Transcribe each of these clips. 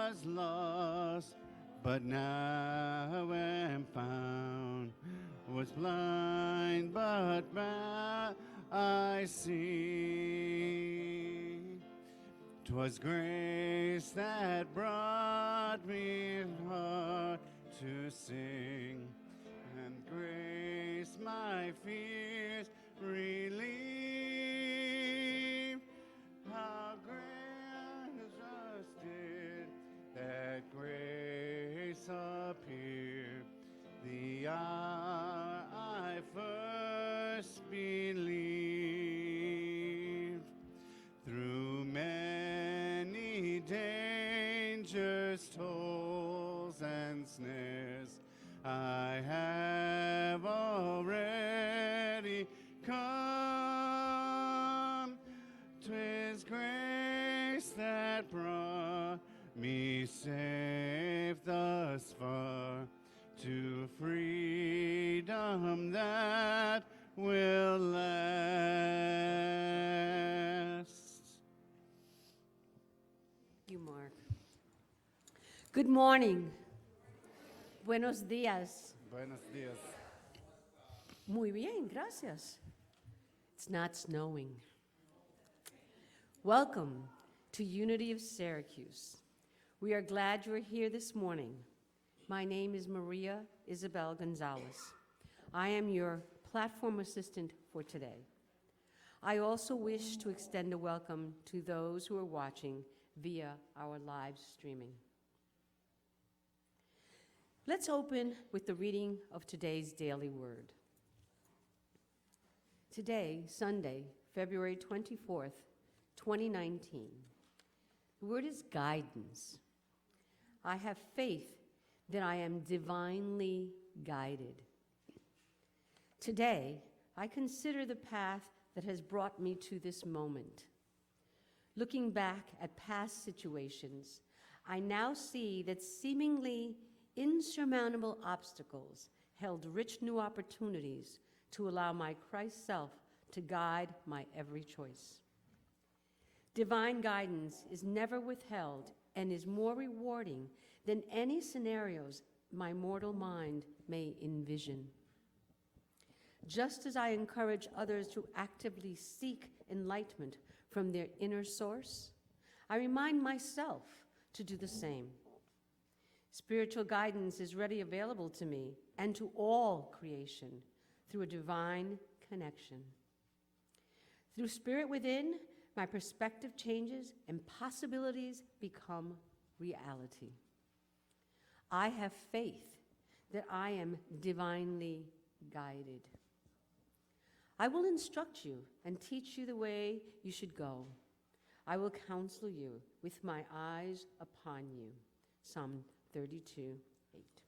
was lost, but now am found. Was blind, but now I see. 'Twas grace that brought me heart to sing, and grace my fears relieved. How gracious did that grace appear, the hour I first believed. Through many dangers, toils, and snares, I have already come. 'Twas grace that brought me safe thus far, to freedom that will last. You, Mark. Good morning. Buenos días. Buenos dias. Muy bien, gracias. It's not snowing. Welcome to Unity of Syracuse. We are glad you are here this morning. My name is Maria Isabel Gonzalez. I am your platform assistant for today. I also wish to extend a welcome to those who are watching via our live streaming. Let's open with the reading of today's daily word. Today, Sunday, February 24th, 2019. The word is guidance. I have faith that I am divinely guided. Today, I consider the path that has brought me to this moment. Looking back at past situations, I now see that seemingly insurmountable obstacles held rich new opportunities to allow my Christ self to guide my every choice. Divine guidance is never withheld and is more rewarding than any scenarios my mortal mind may envision. Just as I encourage others to actively seek enlightenment from their inner source, I remind myself to do the same. Spiritual guidance is readily available to me and to all creation through a divine connection. Through Spirit within, my perspective changes and possibilities become reality. I have faith that I am divinely guided. I will instruct you and teach you the way you should go. I will counsel you with my eyes upon you. Psalm 32:8.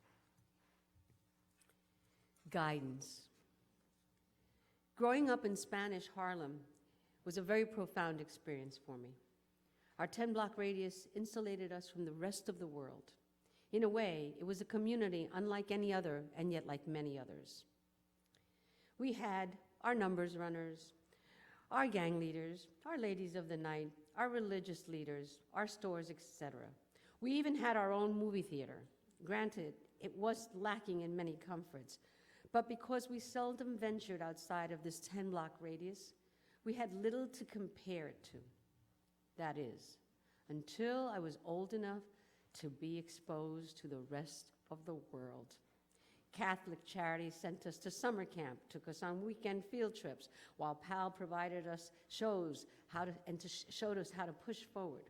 Guidance. Growing up in Spanish Harlem was a very profound experience for me. Our 10-block radius insulated us from the rest of the world. In a way, it was a community unlike any other, and yet like many others. We had our numbers runners, our gang leaders, our ladies of the night, our religious leaders, our stores, etc. We even had our own movie theater. Granted, it was lacking in many comforts, but because we seldom ventured outside of this 10-block radius, we had little to compare it to. That is, until I was old enough to be exposed to the rest of the world. Catholic Charities sent us to summer camp, took us on weekend field trips, while PAL provided us shows showed us how to push forward.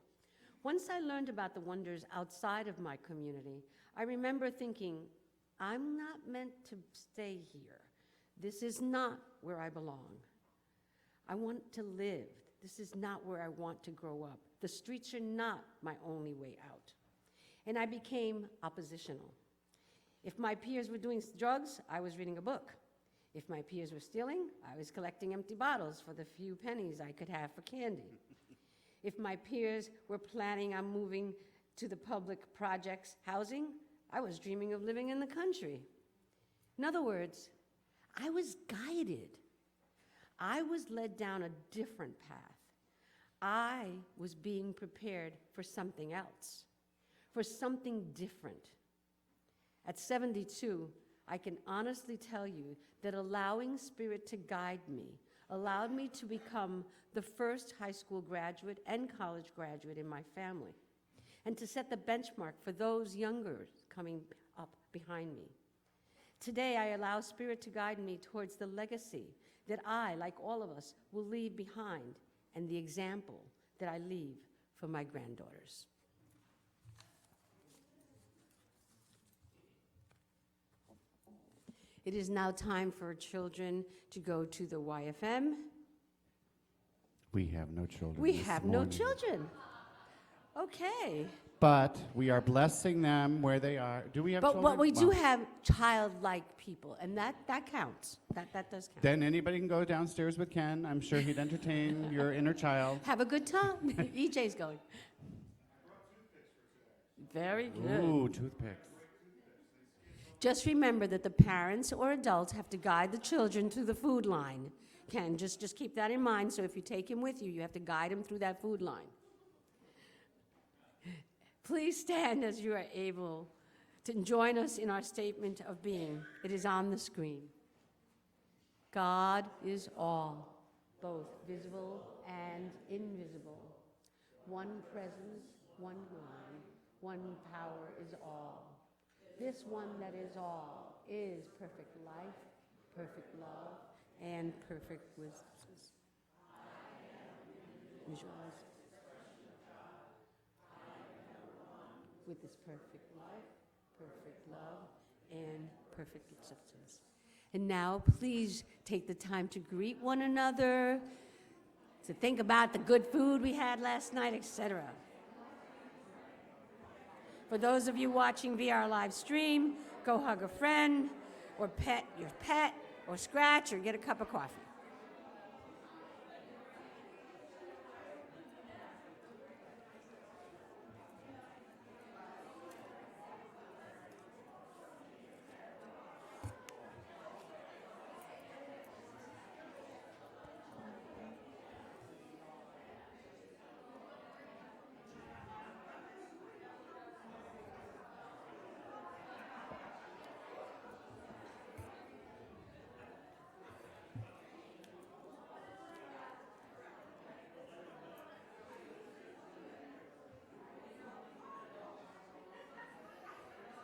Once I learned about the wonders outside of my community, I remember thinking, I'm not meant to stay here. This is not where I belong. I want to live. This is not where I want to grow up. The streets are not my only way out. And I became oppositional. If my peers were doing drugs, I was reading a book. If my peers were stealing, I was collecting empty bottles for the few pennies I could have for candy. If my peers were planning on moving to the public projects housing, I was dreaming of living in the country. In other words, I was guided. I was led down a different path. I was being prepared for something else. for something different. At 72, I can honestly tell you that allowing Spirit to guide me allowed me to become the first high school graduate and college graduate in my family, and to set the benchmark for those younger coming up behind me. Today, I allow Spirit to guide me towards the legacy that I, like all of us, will leave behind, and the example that I leave for my granddaughters. It is now time for children to go to the YFM. We have no children. We this have no morning. children. Okay. But we are blessing them where they are. Do we have But children? what we do Well, have childlike people, and that counts. That does count. Then anybody can go downstairs with Ken. I'm sure he'd entertain your inner child. Have a good time. EJ's going. Very good. Ooh, toothpicks. Just remember that the parents or adults have to guide the children through the food line. Ken, just keep that in mind. So if you take him with you, you have to guide him through that food line. Please stand as you are able to join us in our statement of being. It is on the screen. God is all, both visible and invisible. One presence, one mind, one power is all. This one that is all is perfect life, perfect love, and perfect wisdom. Visualize. With this perfect life, perfect love, and perfect acceptance. And now, please take the time to greet one another, to think about the good food we had last night, etc. For those of you watching via our live stream, go hug a friend, or pet your pet, or scratch, or get a cup of coffee.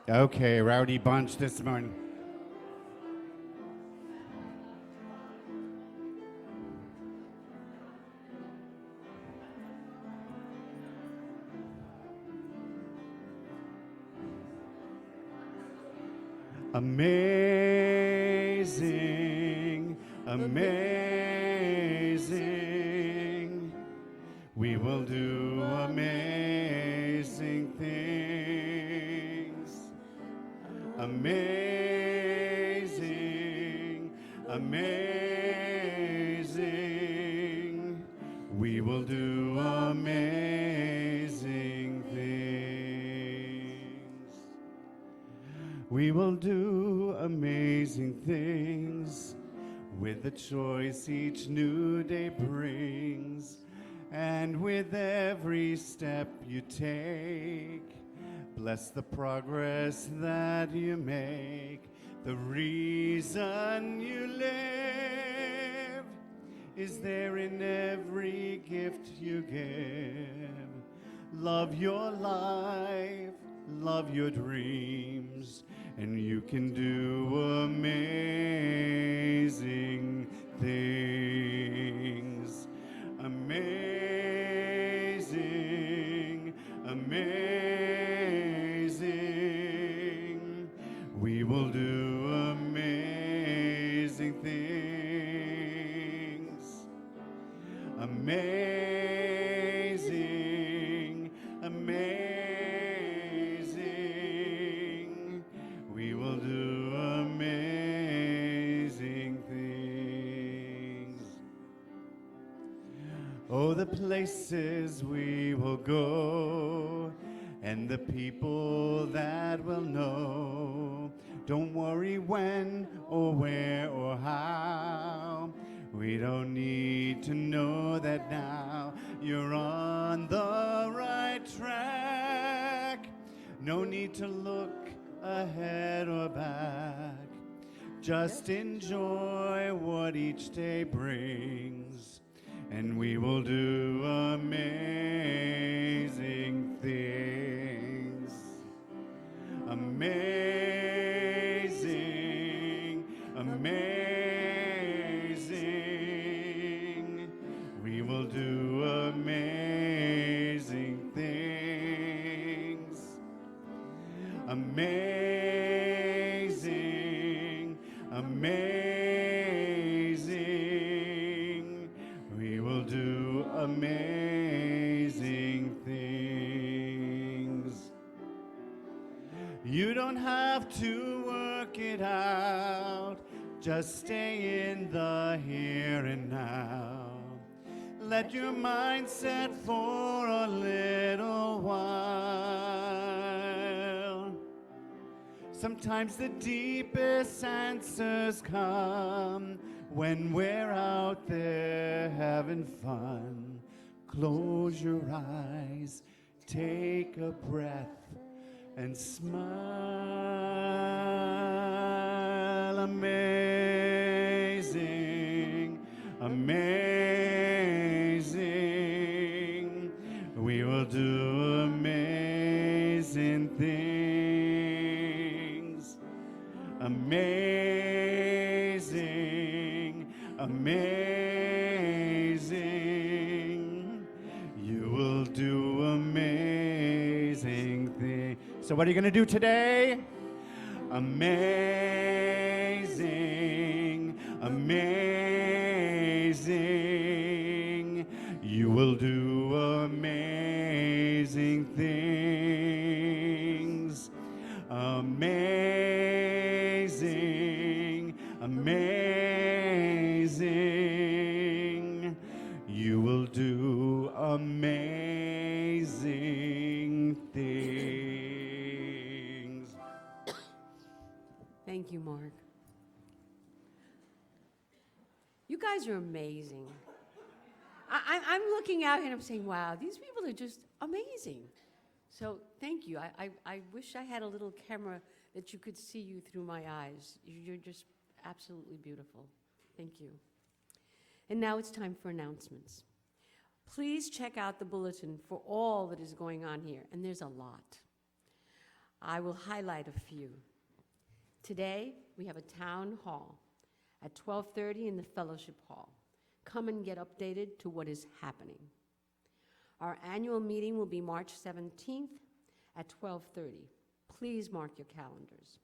Okay, rowdy bunch this morning. Amazing, amazing. We will do amazing things. Amazing, amazing. We will do amazing things. We will do amazing things with the choice each new day brings, and with every step you take. Bless the progress that you make. The reason you live is there in every gift you give. Love your life, love your dreams, and you can do amazing things. Amazing, amazing. We will do amazing things. Amazing, amazing. We will do amazing things. Oh, the places we will go, and the people that will know. Don't worry when or where or how. We don't need to know that now. You're on the right track. No need to look ahead or back. Just enjoy what each day brings, and we will do amazing things. Amazing, amazing. We will do amazing things. Amazing, amazing. We will do amazing things. You don't have to work it out. Just stay in the here and now. Let your mind set for a little while. Sometimes the deepest answers come when we're out there having fun. Close your eyes, take a breath, and smile. Amazing, amazing. We will do amazing things. Amazing, amazing. You will do amazing things. So what are you going to do today? Amazing, amazing. You will do amazing things. Amazing, amazing. You will do amazing things. Thank you, Mark. You guys are amazing. I'm looking out here and I'm saying, wow, these people are just amazing. So thank you. I wish I had a little camera that you could see you through my eyes. You're just absolutely beautiful. Thank you. And now it's time for announcements. Please check out the bulletin for all that is going on here, and there's a lot. I will highlight a few. Today, we have a town hall at 12:30 in the fellowship hall. Come and get updated to what is happening. Our annual meeting will be March 17th at 12:30. Please mark your calendars.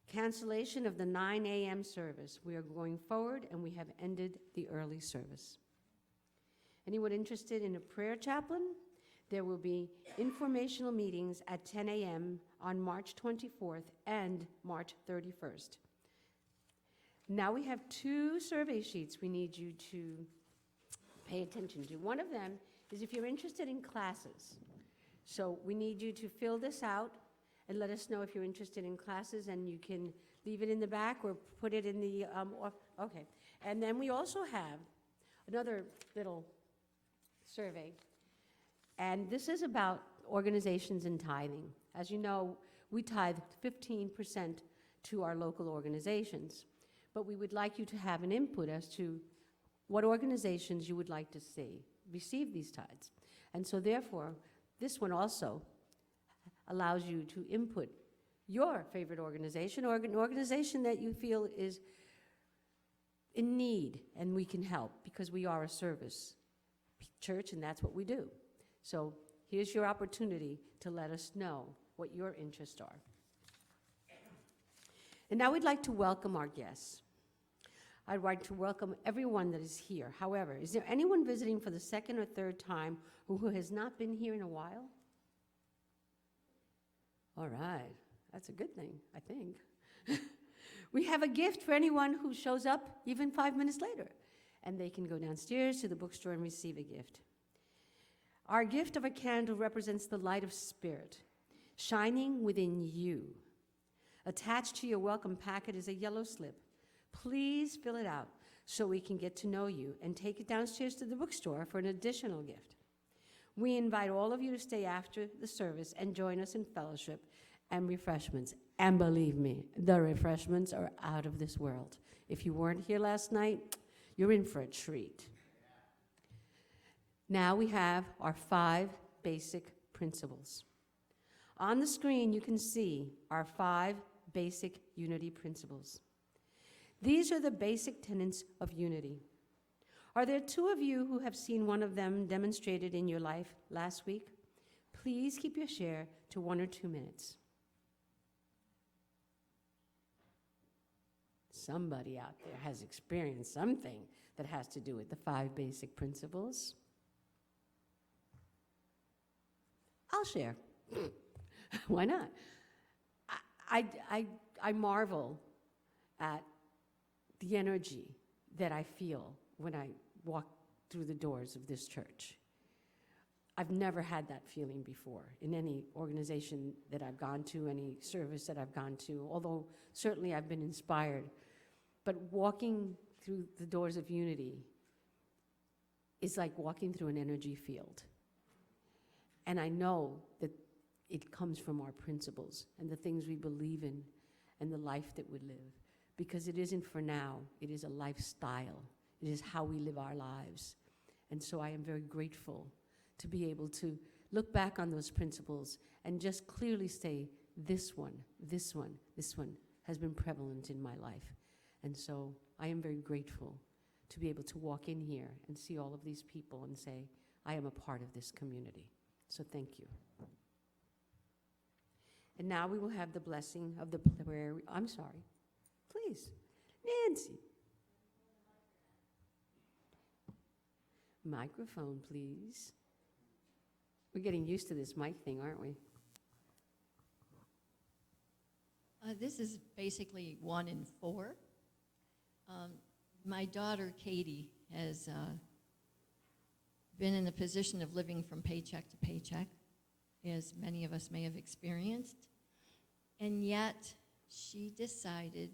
Cancellation of the 9 a.m. service. We are going forward and we have ended the early service. Anyone interested in a prayer chaplain? There will be informational meetings at 10 a.m. on March 24th and March 31st. Now we have 2 survey sheets we need you to pay attention to. One of them is if you're interested in classes. So we need you to fill this out and let us know if you're interested in classes, and you can leave it in the back or put it in the, okay. And then we also have another little survey, and this is about organizations and tithing. As you know, we tithe 15% to our local organizations, but we would like you to have an input as to what organizations you would like to see receive these tithes. And so therefore, this one also allows you to input your favorite organization or an organization that you feel is in need and we can help, because we are a service church and that's what we do. So here's your opportunity to let us know what your interests are. And now we'd like to welcome our guests. I'd like to welcome everyone that is here. However, is there anyone visiting for the second or third time who has not been here in a while? All right, that's a good thing, I think. We have a gift for anyone who shows up even 5 minutes later, and they can go downstairs to the bookstore and receive a gift. Our gift of a candle represents the light of spirit shining within you. Attached to your welcome packet is a yellow slip. Please fill it out so we can get to know you and take it downstairs to the bookstore for an additional gift. We invite all of you to stay after the service and join us in fellowship and refreshments. And believe me, the refreshments are out of this world. If you weren't here last night, you're in for a treat. Now we have our 5 basic principles. On the screen, you can see our 5 basic unity principles. These are the basic tenets of unity. Are there 2 of you who have seen one of them demonstrated in your life last week? Please keep your share to 1 or 2 minutes. Somebody out there has experienced something that has to do with the 5 basic principles. I'll share. Why not? I marvel at the energy that I feel when I walk through the doors of this church. I've never had that feeling before in any organization that I've gone to, any service that I've gone to, although certainly I've been inspired. But walking through the doors of unity is like walking through an energy field. And I know that it comes from our principles and the things we believe in and the life that we live. Because it isn't for now, it is a lifestyle. It is how we live our lives. And so I am very grateful to be able to look back on those principles and just clearly say, this one has been prevalent in my life. And so I am very grateful to be able to walk in here and see all of these people and say, I am a part of this community. So thank you. And now we will have the blessing of the prayer. I'm sorry. Please. Nancy. Microphone, please. We're getting used to this mic thing, aren't we? This is basically 1 in 4. My daughter, Katie, has been in the position of living from paycheck to paycheck, as many of us may have experienced. And yet, she decided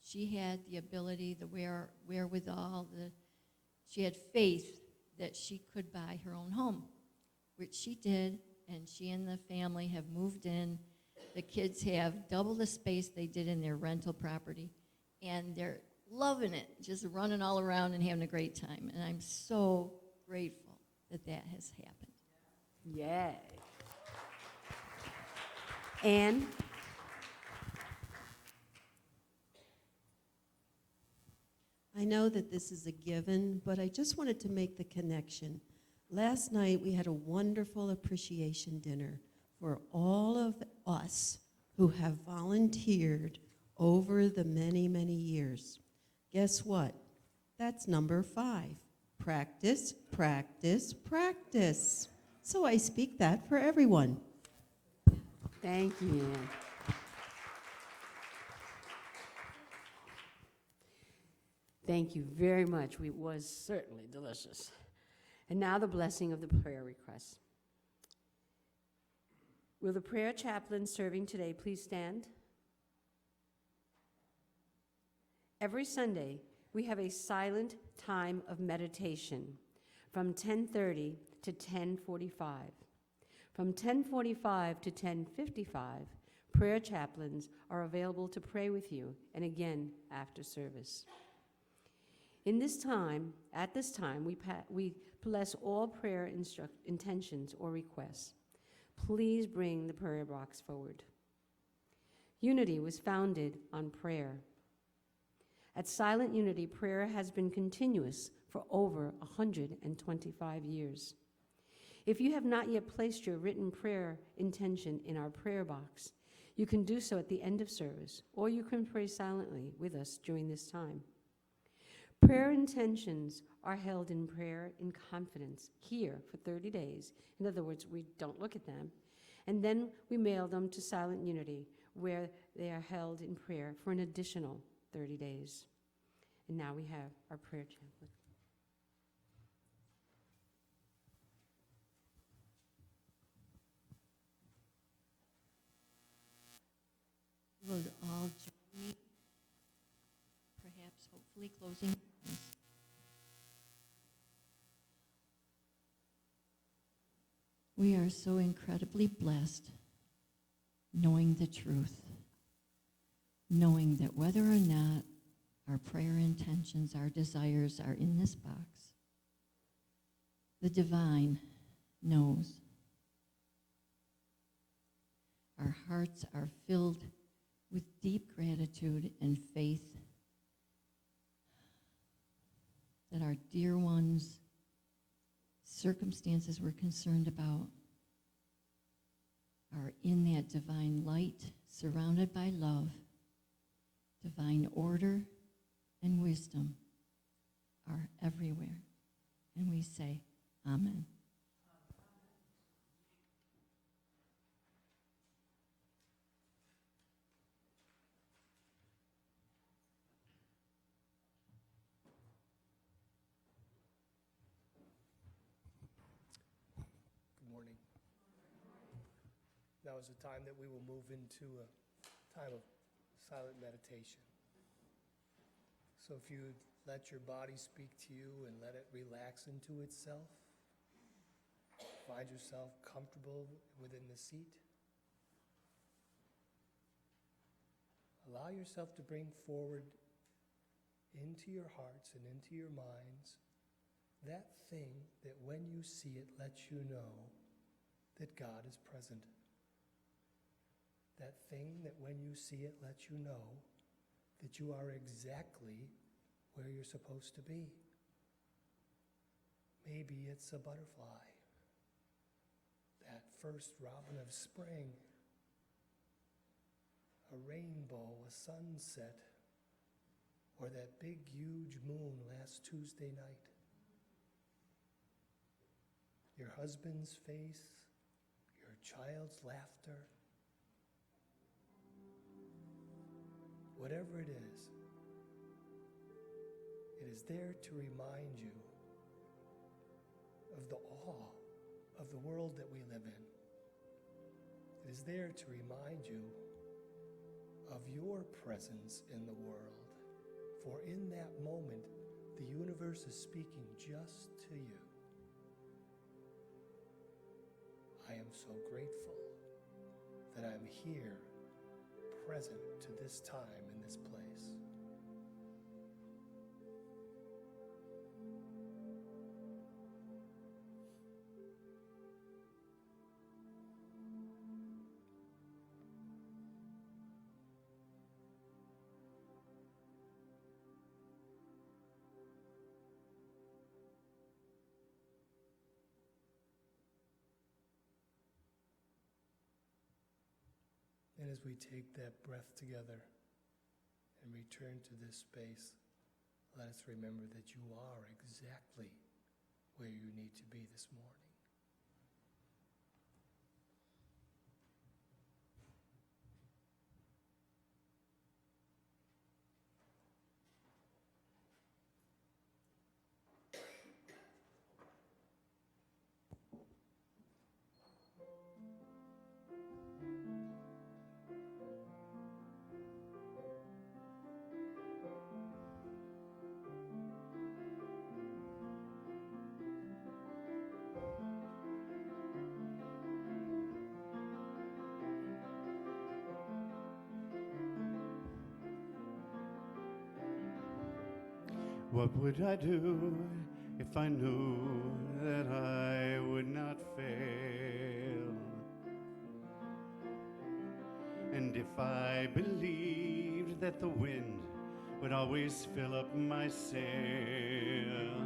she had the ability, the wherewithal, she had faith that she could buy her own home, which she did, and she and the family have moved in. The kids have double the space they did in their rental property, and they're loving it, just running all around and having a great time. And I'm so grateful that that has happened. Yay. Anne? I know that this is a given, but I just wanted to make the connection. Last night we had a wonderful appreciation dinner for all of us who have volunteered over the many, many years. Guess what? That's number 5. Practice, practice, practice. So I speak that for everyone. Thank you, Anne. Thank you very much. It was certainly delicious. And now the blessing of the prayer requests. Will the prayer chaplain serving today please stand? Every Sunday, we have a silent time of meditation from 10:30 to 10:45. From 10:45 to 10:55, prayer chaplains are available to pray with you, and again after service. At this time, we bless all prayer intentions or requests. Please bring the prayer box forward. Unity was founded on prayer. At Silent Unity, prayer has been continuous for over 125 years. If you have not yet placed your written prayer intention in our prayer box, you can do so at the end of service, or you can pray silently with us during this time. Prayer intentions are held in prayer in confidence here for 30 days. In other words, we don't look at them. And then we mail them to Silent Unity, where they are held in prayer for an additional 30 days. And now we have our prayer chaplain. Will all join me, perhaps hopefully closing. We are so incredibly blessed knowing the truth, knowing that whether or not our prayer intentions, our desires are in this box, the divine knows. Our hearts are filled with deep gratitude and faith that our dear ones' circumstances we're concerned about are in that divine light, surrounded by love, divine order and wisdom are everywhere. And we say, Amen. Good morning. Now is the time that we will move into a time of silent meditation. So if you let your body speak to you and let it relax into itself, find yourself comfortable within the seat. Allow yourself to bring forward into your hearts and into your minds that thing that when you see it lets you know that God is present. That thing that when you see it lets you know that you are exactly where you're supposed to be. Maybe it's a butterfly, that first robin of spring, a rainbow, a sunset, or that big, huge moon last Tuesday night. Your husband's face, your child's laughter, whatever it is there to remind you of the awe of the world that we live in. It is there to remind you of your presence in the world. For in that moment, the universe is speaking just to you. I am so grateful that I'm here, present to this time in this place. And as we take that breath together and return to this space, let us remember that you are exactly where you need to be this morning. What would I do if I knew that I would not fail? And if I believed that the wind would always fill up my sail?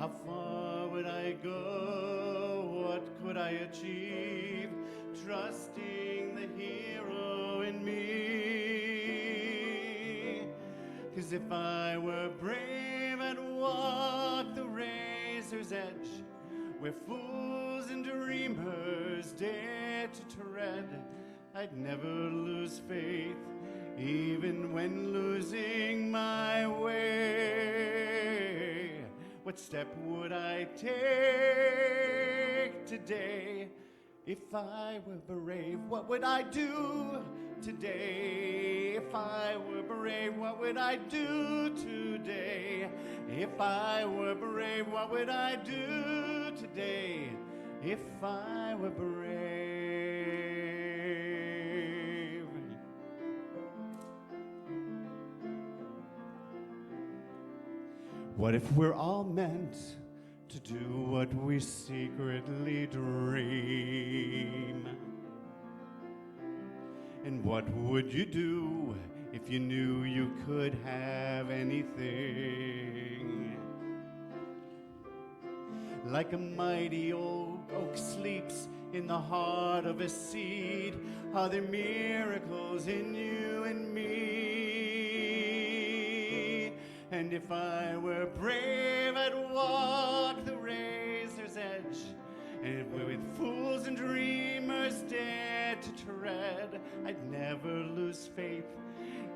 How far would I go? What could I achieve? Trusting the hero in me. 'Cause if I were brave, I'd walk the razor's edge, where fools and dreamers dare to tread. I'd never lose faith, even when losing my way. What step would I take today if I were brave? What would I do today? If I were brave, what would I do today? If I were brave, what would I do today? If I were brave. What if we're all meant to do what we secretly dream? And what would you do if you knew you could have anything? Like a mighty old oak sleeps in the heart of a seed, are there miracles in you and me? And if I were brave, I'd walk the razor's edge, and with fools and dreamers dared to tread, I'd never lose faith,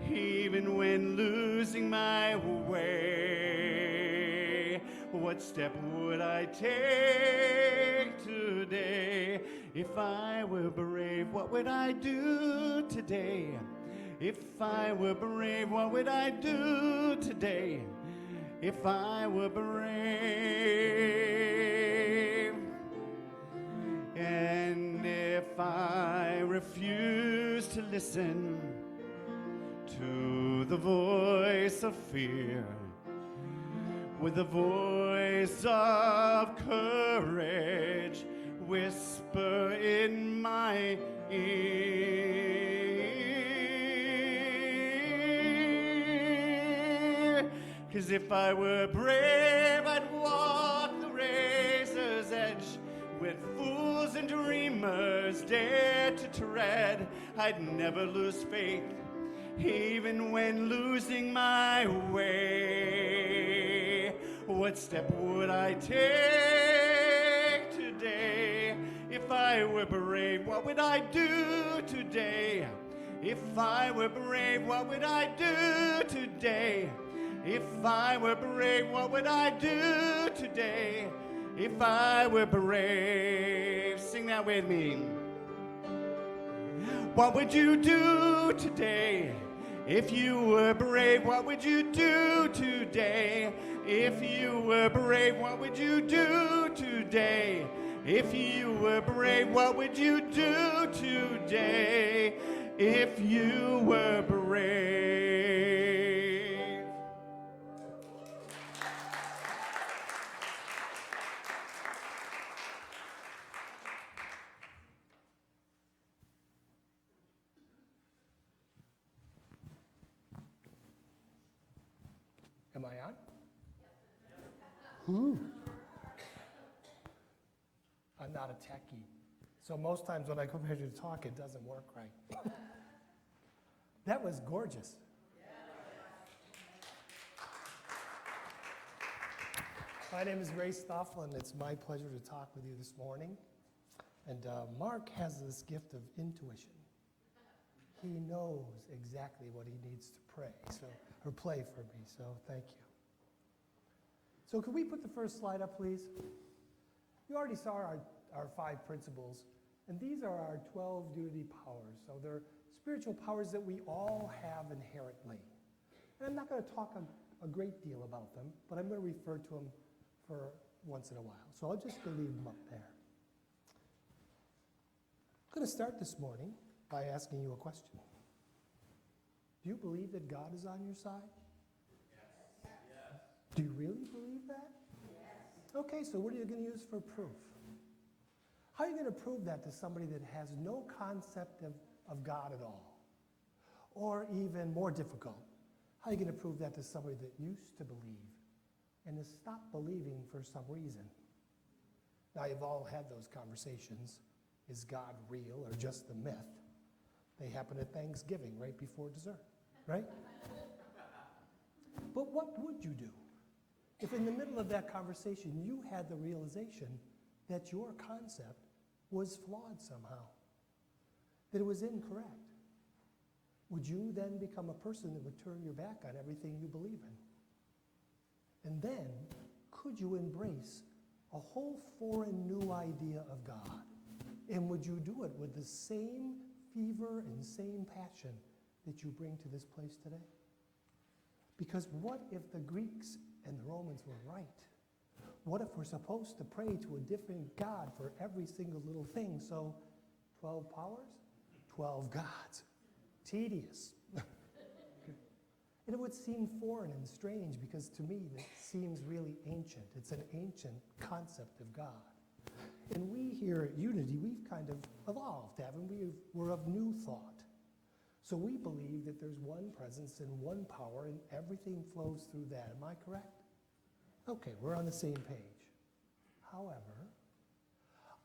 even when losing my way. What step would I take today? If I were brave, what would I do today? If I were brave, what would I do today? If I were brave. And if I refuse to listen to the voice of fear, with the voice of courage whisper in my ear. 'Cause if I were brave, I'd walk the razor's edge, when fools and dreamers dare to tread, I'd never lose faith, even when losing my way. What step would I take today? If I were brave, what would I do today? If I were brave, what would I do today? If I were brave, what would I do today? If I were brave. Sing that with me. What would you do today? If you were brave, what would you do today? If you were brave, what would you do today? If you were brave, what would you do today? If you were brave. Am I on? Ooh. I'm not a techie, so most times when I come here to talk, it doesn't work right. That was gorgeous. My name is Ray Stoffel, and it's my pleasure to talk with you this morning. And Mark has this gift of intuition. He knows exactly what he needs to pray, or play for me, so thank you. So could we put the first slide up, please? You already saw our 5 principles, and these are our 12 unity powers. So they're spiritual powers that we all have inherently. And I'm not going to talk a great deal about them, but I'm going to refer to them for once in a while. So I'll just leave them up there. I'm going to start this morning by asking you a question. Do you believe that God is on your side? Yes. Do you really believe that? Yes. Okay, so what are you going to use for proof? How are you going to prove that to somebody that has no concept of God at all? Or even more difficult, how are you going to prove that to somebody that used to believe and has stopped believing for some reason? Now, you've all had those conversations. Is God real or just a myth? They happen at Thanksgiving, right before dessert, right? But what would you do if in the middle of that conversation you had the realization that your concept was flawed somehow, that it was incorrect? Would you then become a person that would turn your back on everything you believe in? And then, could you embrace a whole foreign new idea of God? And would you do it with the same fever and same passion that you bring to this place today? Because what if the Greeks and the Romans were right? What if we're supposed to pray to a different God for every single little thing? So 12 powers, 12 gods. Tedious. And it would seem foreign and strange because to me that seems really ancient. It's an ancient concept of God. And we here at Unity, we've kind of evolved, haven't we? We're of new thought. So we believe that there's one presence and one power and everything flows through that. Am I correct? Okay, we're on the same page. However,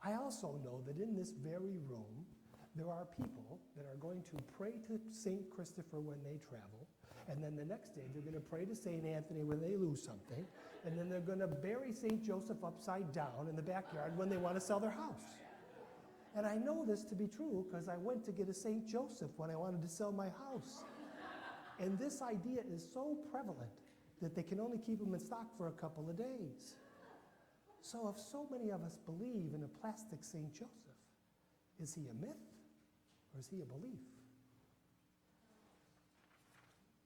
I also know that in this very room, there are people that are going to pray to St. Christopher when they travel, and then the next day they're going to pray to St. Anthony when they lose something, and then they're going to bury St. Joseph upside down in the backyard when they want to sell their house. And I know this to be true because I went to get a St. Joseph when I wanted to sell my house. And this idea is so prevalent that they can only keep them in stock for a couple of days. So if so many of us believe in a plastic St. Joseph, is he a myth or is he a belief?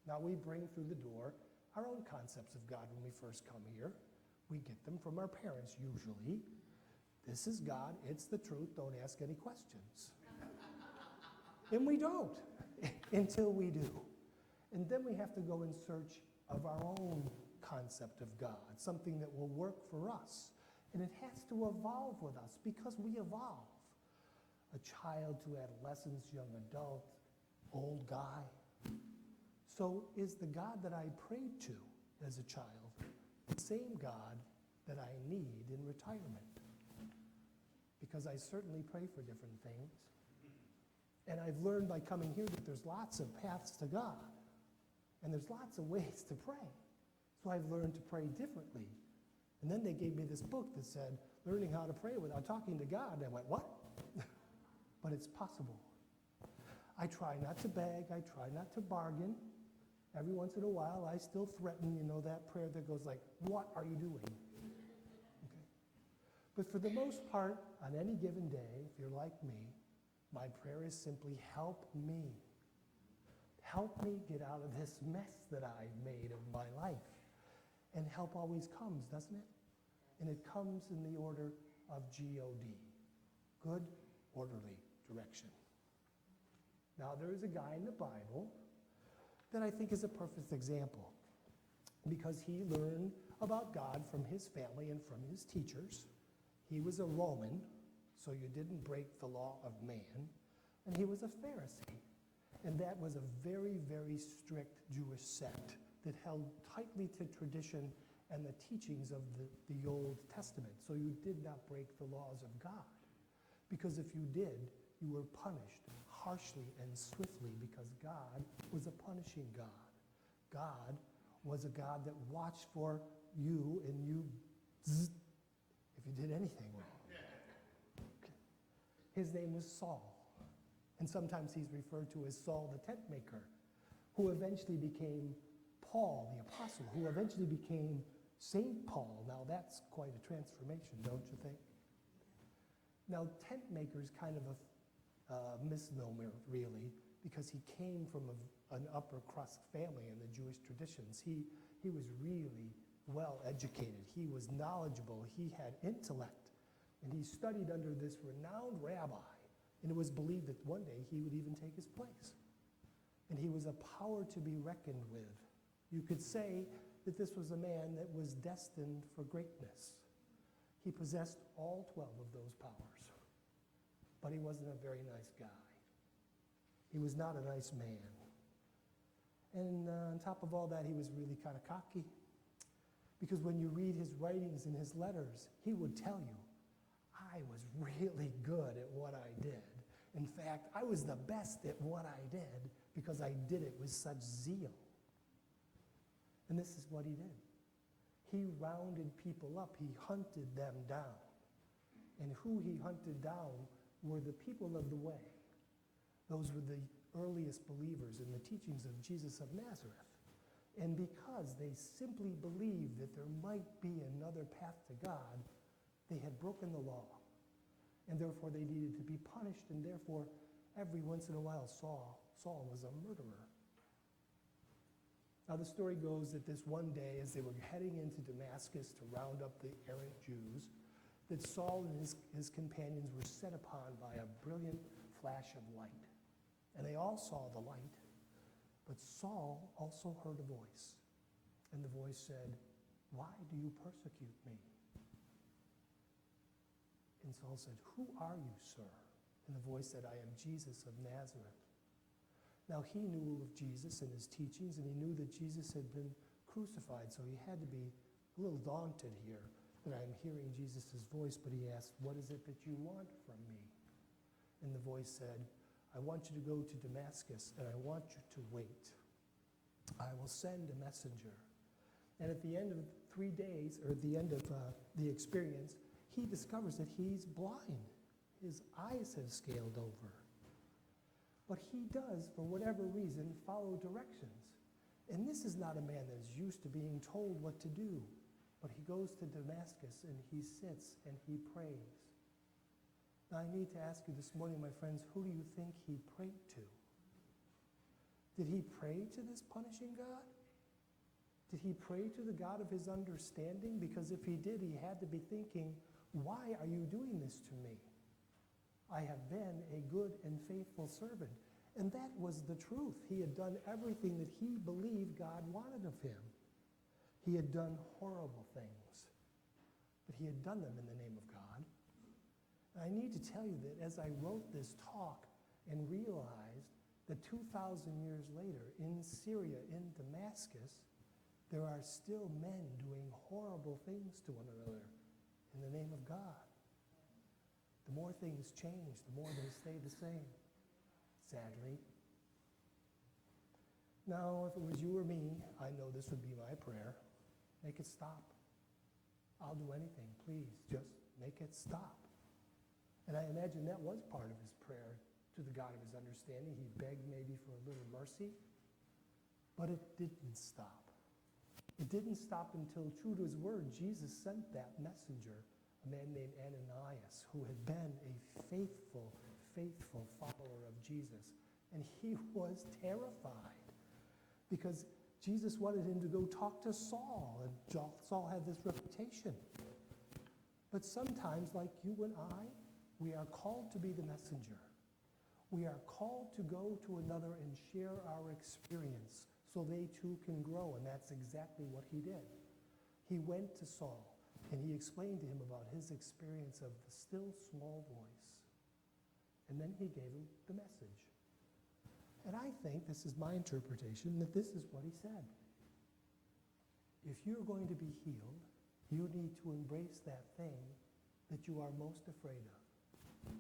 Now we bring through the door our own concepts of God when we first come here. We get them from our parents usually. This is God, it's the truth, don't ask any questions. And we don't until we do. And then we have to go in search of our own concept of God, something that will work for us. And it has to evolve with us because we evolve. A child to adolescence, young adult, old guy. So is the God that I prayed to as a child the same God that I need in retirement? Because I certainly pray for different things. And I've learned by coming here that there's lots of paths to God. And there's lots of ways to pray. So I've learned to pray differently. And then they gave me this book that said, Learning How to Pray Without Talking to God. And I went, what? But it's possible. I try not to beg. I try not to bargain. Every once in a while, I still threaten, that prayer that goes like, what are you doing? Okay. But for the most part, on any given day, if you're like me, my prayer is simply, help me. Help me get out of this mess that I've made of my life. And help always comes, doesn't it? And it comes in the order of G-O-D. Good, orderly direction. Now, there is a guy in the Bible that I think is a perfect example because he learned about God from his family and from his teachers. He was a Roman, so you didn't break the law of man, and he was a Pharisee. And that was a very, very strict Jewish sect that held tightly to tradition and the teachings of the Old Testament. So you did not break the laws of God. Because if you did, you were punished harshly and swiftly because God was a punishing God. God was a God that watched for you and you if you did anything wrong. Okay. His name was Saul. And sometimes he's referred to as Saul the tent maker, who eventually became Paul the apostle, who eventually became St. Paul. Now that's quite a transformation, don't you think? Now tent maker is kind of a misnomer, really, because he came from an upper crust family in the Jewish traditions. He was really well educated. He was knowledgeable. He had intellect. And he studied under this renowned rabbi. And it was believed that one day he would even take his place. And he was a power to be reckoned with. You could say that this was a man that was destined for greatness. He possessed all 12 of those powers. But he wasn't a very nice guy. He was not a nice man. And on top of all that, he was really kind of cocky. Because when you read his writings and his letters, he would tell you, I was really good at what I did. In fact, I was the best at what I did because I did it with such zeal. And this is what he did. He rounded people up. He hunted them down. And who he hunted down were the people of the way. Those were the earliest believers in the teachings of Jesus of Nazareth. And because they simply believed that there might be another path to God, they had broken the law. And therefore they needed to be punished, and therefore every once in a while Saul was a murderer. Now the story goes that this one day, as they were heading into Damascus to round up the errant Jews, that Saul and his companions were set upon by a brilliant flash of light. And they all saw the light, but Saul also heard a voice. And the voice said, "Why do you persecute me?" And Saul said, "Who are you, sir?" And the voice said, "I am Jesus of Nazareth." Now he knew of Jesus and his teachings, and he knew that Jesus had been crucified, so he had to be a little daunted here that I'm hearing Jesus' voice, but he asked, "What is it that you want from me?" And the voice said, "I want you to go to Damascus, and I want you to wait. I will send a messenger." And at the end of 3 days, or at the end of the experience, he discovers that he's blind. His eyes have scaled over. But he does, for whatever reason, follow directions. And this is not a man that is used to being told what to do. But he goes to Damascus and he sits and he prays. Now I need to ask you this morning, my friends, who do you think he prayed to? Did he pray to this punishing God? Did he pray to the God of his understanding? Because if he did, he had to be thinking, "Why are you doing this to me? I have been a good and faithful servant." And that was the truth. He had done everything that he believed God wanted of him. He had done horrible things, but he had done them in the name of God. And I need to tell you that as I wrote this talk and realized that 2,000 years later in Syria, in Damascus, there are still men doing horrible things to one another in the name of God. The more things change, the more they stay the same, sadly. Now, if it was you or me, I know this would be my prayer. Make it stop. I'll do anything, please, just make it stop. And I imagine that was part of his prayer to the God of his understanding. He begged maybe for a little mercy, but it didn't stop. It didn't stop until, true to his word, Jesus sent that messenger, a man named Ananias, who had been a faithful follower of Jesus. And he was terrified because Jesus wanted him to go talk to Saul, and Saul had this reputation. But sometimes, like you and I, we are called to be the messenger. We are called to go to another and share our experience so they too can grow, and that's exactly what he did. He went to Saul, and he explained to him about his experience of the still small voice. And then he gave him the message. And I think, this is my interpretation, that this is what he said. If you're going to be healed, you need to embrace that thing that you are most afraid of.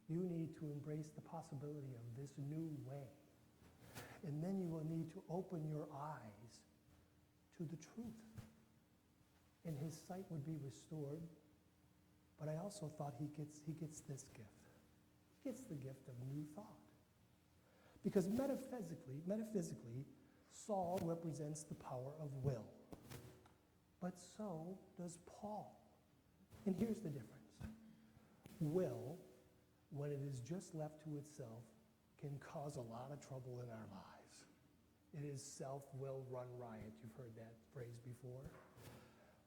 You need to embrace the possibility of this new way. And then you will need to open your eyes to the truth. And his sight would be restored. But I also thought he gets this gift. He gets the gift of new thought. Because metaphysically, Saul represents the power of will. But so does Paul. And here's the difference. Will, when it is just left to itself, can cause a lot of trouble in our lives. It is self-will run riot. You've heard that phrase before.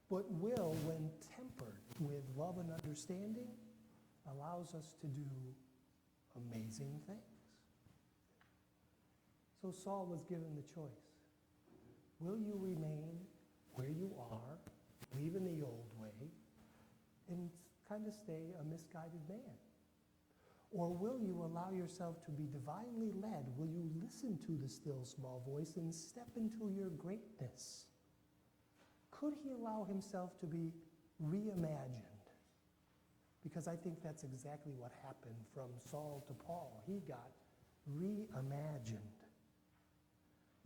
But will, when tempered with love and understanding, allows us to do amazing things. So Saul was given the choice. Will you remain where you are, leave in the old way, and kind of stay a misguided man? Or will you allow yourself to be divinely led? Will you listen to the still small voice and step into your greatness? Could he allow himself to be reimagined? Because I think that's exactly what happened from Saul to Paul. He got reimagined.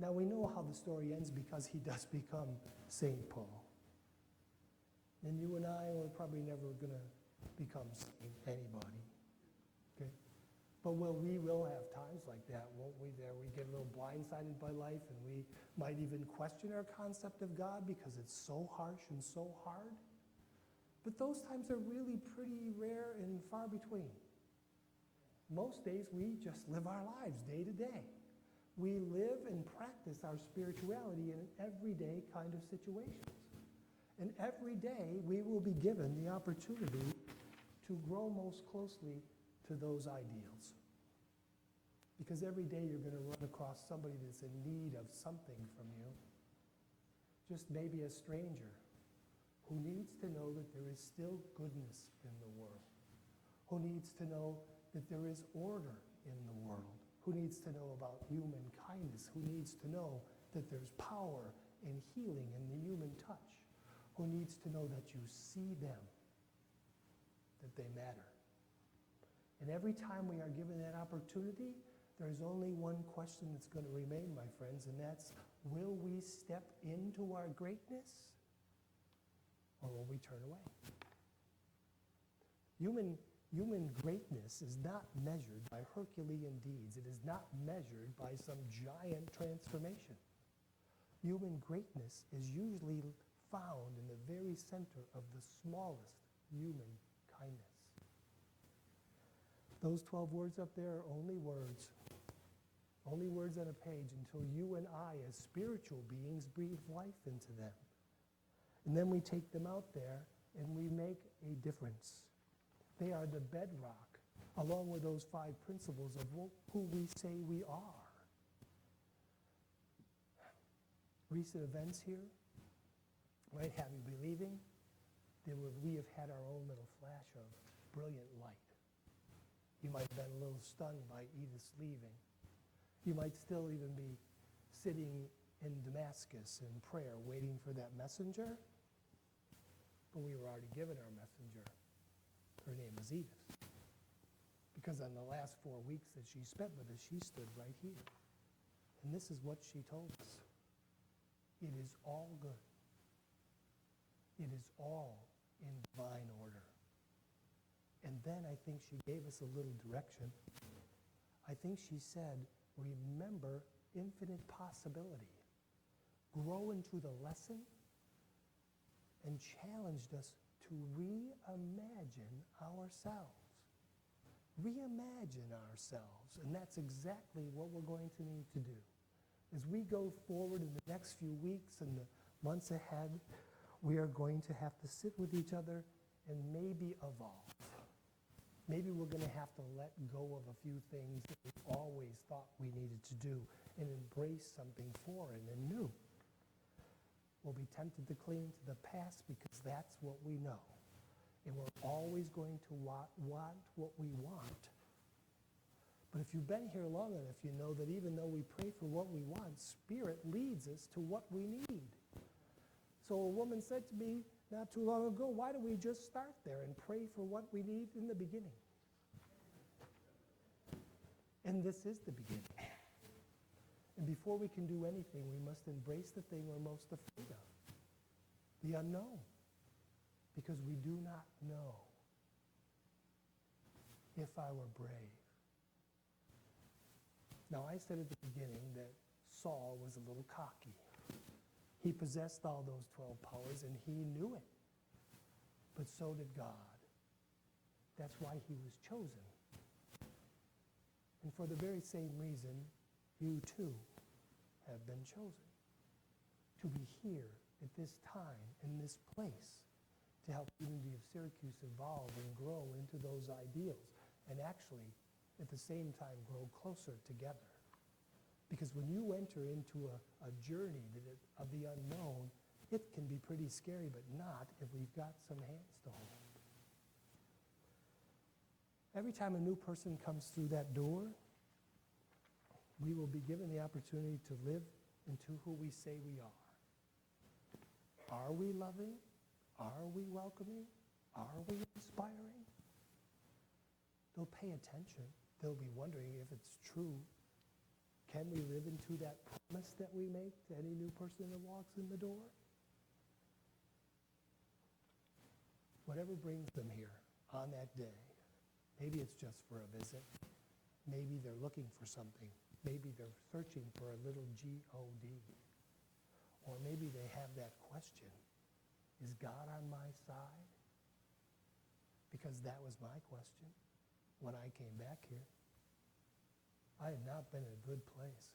Now we know how the story ends because he does become St. Paul. And you and I are probably never going to become anybody. Okay? But we will have times like that, won't we? There we get a little blindsided by life, and we might even question our concept of God because it's so harsh and so hard. But those times are really pretty rare and far between. Most days we just live our lives day to day. We live and practice our spirituality in everyday kind of situations. And every day we will be given the opportunity to grow most closely to those ideals. Because every day you're going to run across somebody that's in need of something from you. Just maybe a stranger who needs to know that there is still goodness in the world. Who needs to know that there is order in the world. Who needs to know about human kindness. Who needs to know that there's power and healing in the human touch. Who needs to know that you see them, that they matter. And every time we are given that opportunity, there's only one question that's going to remain, my friends, and that's, will we step into our greatness or will we turn away? Human greatness is not measured by Herculean deeds. It is not measured by some giant transformation. Human greatness is usually found in the very center of the smallest human kindness. Those 12 words up there are only words on a page until you and I, as spiritual beings, breathe life into them. And then we take them out there and we make a difference. They are the bedrock, along with those 5 principles of who we say we are. Recent events here might have you believing that we have had our own little flash of brilliant light. You might have been a little stunned by Edith's leaving. You might still even be sitting in Damascus in prayer, waiting for that messenger. But we were already given our messenger. Her name is Edith. Because on the last 4 weeks that she spent with us, she stood right here. And this is what she told us. It is all good. It is all in divine order. And then I think she gave us a little direction. I think she said, remember infinite possibility. Grow into the lesson and challenged us to reimagine ourselves. Reimagine ourselves. And that's exactly what we're going to need to do. As we go forward in the next few weeks and the months ahead, we are going to have to sit with each other and maybe evolve. Maybe we're going to have to let go of a few things that we always thought we needed to do and embrace something foreign and new. We'll be tempted to cling to the past because that's what we know. And we're always going to want what we want. But if you've been here long enough, you know that even though we pray for what we want, Spirit leads us to what we need. So a woman said to me not too long ago, why don't we just start there and pray for what we need in the beginning? And this is the beginning. And before we can do anything, we must embrace the thing we're most afraid of, the unknown, because we do not know. If I were brave. Now, I said at the beginning that Saul was a little cocky. He possessed all those 12 powers, and he knew it. But so did God. That's why he was chosen. And for the very same reason, you too have been chosen. To be here at this time, in this place, to help the Unity of Syracuse evolve and grow into those ideals, and actually, at the same time, grow closer together. Because when you enter into a journey of the unknown, it can be pretty scary, but not if we've got some hands to hold. Every time a new person comes through that door, we will be given the opportunity to live into who we say we are. Are we loving? Are we welcoming? Are we inspiring? They'll pay attention. They'll be wondering if it's true. Can we live into that promise that we make to any new person that walks in the door? Whatever brings them here on that day, maybe it's just for a visit. Maybe they're looking for something. Maybe they're searching for a little G-O-D. Or maybe they have that question, is God on my side? Because that was my question when I came back here. I had not been in a good place.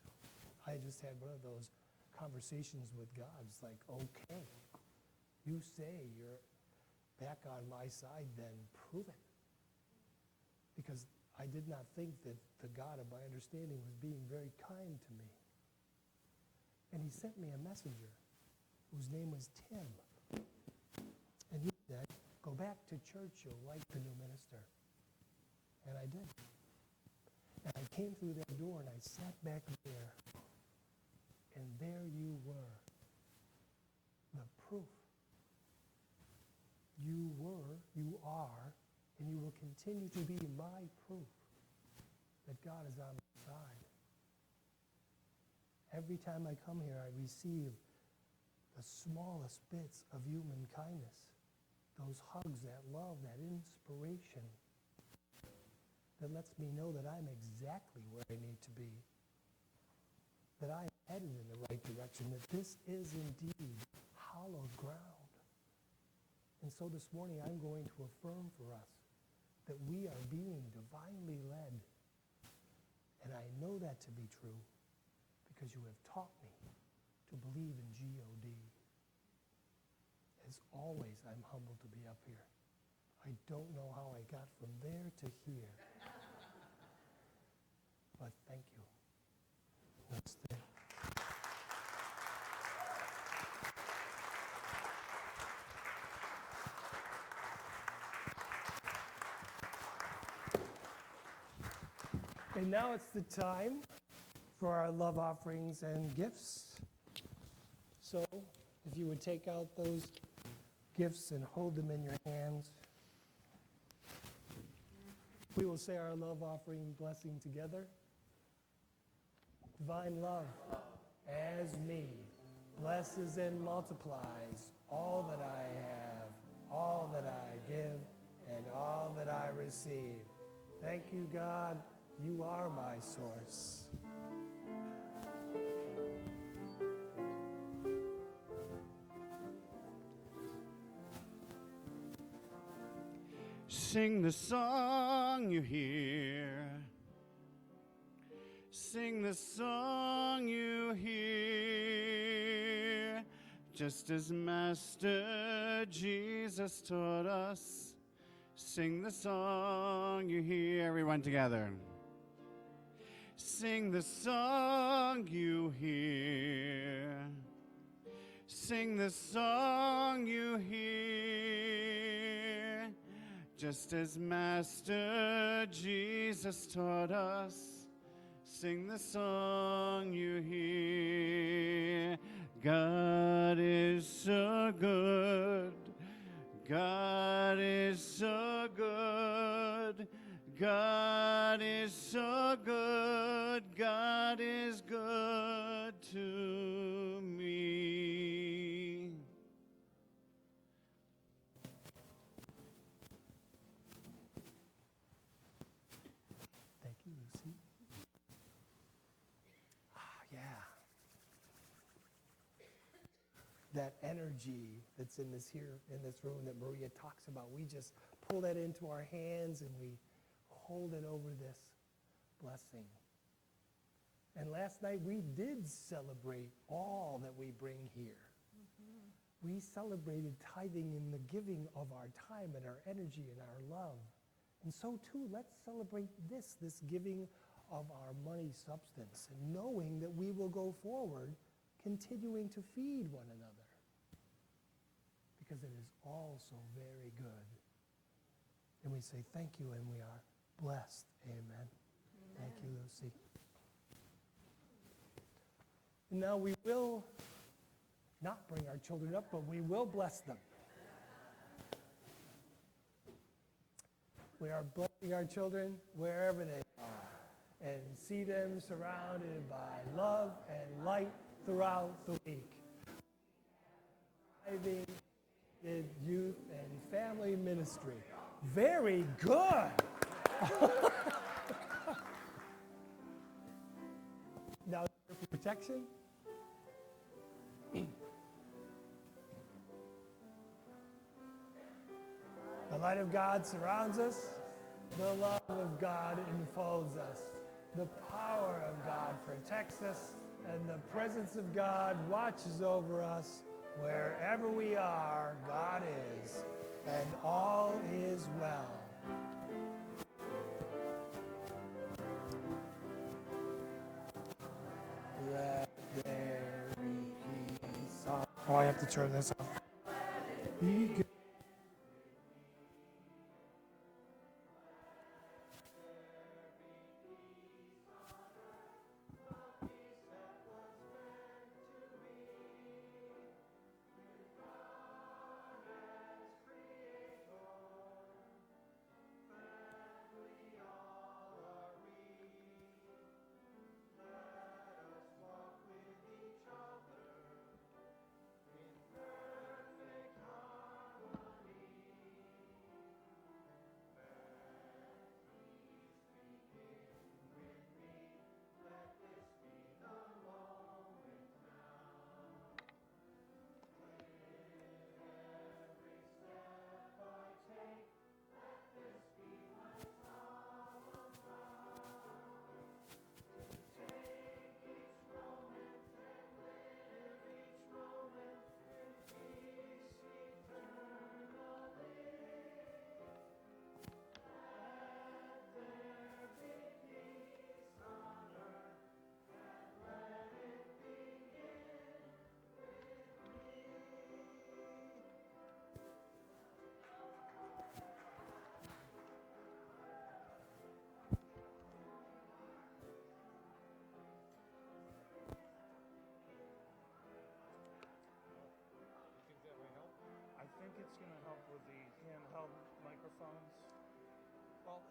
I just had one of those conversations with God. It's like, okay, you say you're back on my side, then prove it. Because I did not think that the God of my understanding was being very kind to me. And he sent me a messenger whose name was Tim. And he said, go back to church, you'll like the new minister. And I did. And I came through that door and I sat back there. And there you were. The proof. You were, you are, and you will continue to be my proof that God is on my side. Every time I come here, I receive the smallest bits of human kindness. Those hugs, that love, that inspiration that lets me know that I'm exactly where I need to be, that I am headed in the right direction, that this is indeed hallowed ground. And so this morning I'm going to affirm for us that we are being divinely led. And I know that to be true because you have taught me to believe in God. As always, I'm humbled to be up here. I don't know how I got from there to here. But thank you. Let's stay. And now it's the time for our love offerings and gifts. So, if you would take out those gifts and hold them in your hands, we will say our love offering blessing together. Divine love, as me, blesses and multiplies all that I have, all that I give, and all that I receive. Thank you, God. You are my source. Sing the song you hear. Sing the song you hear. Just as Master Jesus taught us. Sing the song you hear. Everyone together. Sing the song you hear. Sing the song you hear. Just as Master Jesus taught us. Sing the song you hear. God is so good. God is so good. God is so good. God is good to me. Thank you, Lucy. Yeah. That energy that's in this room that Maria talks about, we just pull that into our hands and we hold it over this blessing. And last night we did celebrate all that we bring here. Mm-hmm. We celebrated tithing in the giving of our time and our energy and our love. And so too, let's celebrate this giving of our money substance, and knowing that we will go forward continuing to feed one another. Because it is all so very good. And we say thank you, and we are blessed. Amen. Amen. Thank you, Lucy. And now we will not bring our children up, but we will bless them. We are blessing our children wherever they are, and see them surrounded by love and light throughout the week. Thriving in youth and family ministry. Very good. Now, for protection. The light of God surrounds us. The love of God enfolds us. The power of God protects us, and the presence of God watches over us. Wherever we are, God is, and all is well. Let there be peace. Oh, I have to turn this off. Be good. I think it's going to help with the handheld microphones. Well,